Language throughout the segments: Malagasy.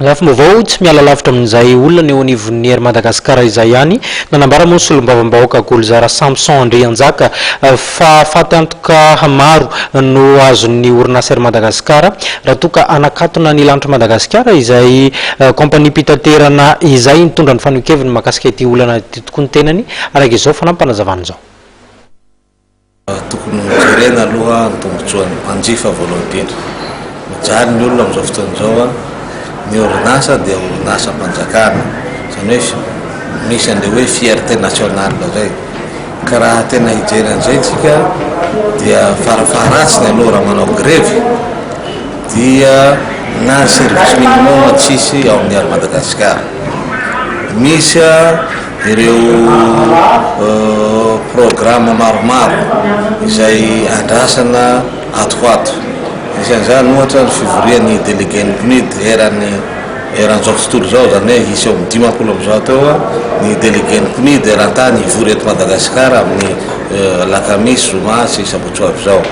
Lafa mbavao tsy miala lavitra amin'izay olona ny eo anivon'ny ery Madagasikara izay ihany nanambara moa solombavam-bahoaka Golzara Samson Andrianjaka fa faty antoka maro no azon'ny orinasa ery Madagasikara raha toa ka anakatona ny lanitra Madagasikara izay kompani pitaterana izay nitondra ny fanehoan-keviny mahakasika ity olana ity tokoa ny tenany araka izao fanampanazavana izao. Tokony jerena aloha ny tombotsoan'ny mpanjifa voalohany indrindra. Mijaly ny olona amin'izao fotoana izao ny orinasa dia orinasa mpanjakana, izany hoe misy an'ilay hoe fierté nationale zay. Ka raha tena hijery an'izay tsika dia farafaharatsiny aloha raha manao grevy dia na service minimum tsisy ao amin'ny ary Madagasikara. Misy ireo programme maromaro izay andrasana atoato. Isan'izany ohatra ny fivorian'ny délégué ny PNUD eran'izao tontolo izao, zany hoe hisy eo amin'ny 50 amin'izao teo ny délégué ny PNUD eran-tany hivory eto Madagasikara amin'ny lakamisy zoma sy sabotsy zao.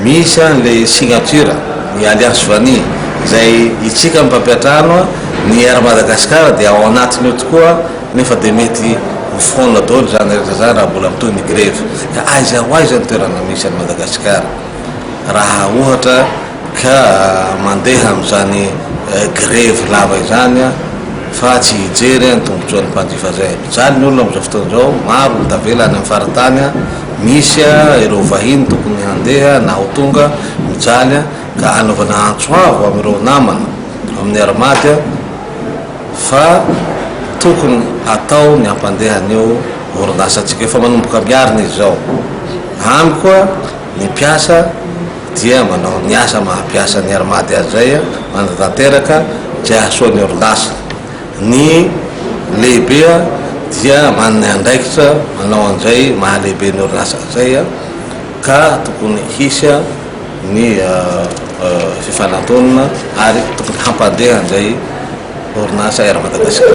Misy le signature ny alliance vanille izay itsika mipampiatrano ny air Madagasikara dia ao anatiny eo tokoa nefa dia mety mifoana daholo zany rehetra zany raha mbola mitohy ny grevy. Ka aiza ho aiza ny toerana misy an'i Madagasikara raha ohatra ka mandeha amin'izany grevy lava izany fa tsy hijery ny tombotsoan'ny mpanjifa zay. Mijaly ny olona amin'izao fotoana izao, maro ny tavela any amin'ny faratany, misy ireo vahiny tokony handeha na ho tonga mijaly ka anaovana antsoavo amin'ireo namana amin'ny armady fa tokony atao ny ampandehan'io orinasantsika efa manomboka miarina izy zao. Hamy koa ny mpiasa dia manao ny asa mahampiasa ny armady azy zay manatanteraka tsy ahasoan'ny orinasa. Ny lehibe dia manana andraikitra manao an'izay mahalehibe ny orinasa zay ka tokony hisy ny fifanantonana ary tokony hampandeha an'izay orinasa ery Madagasikara.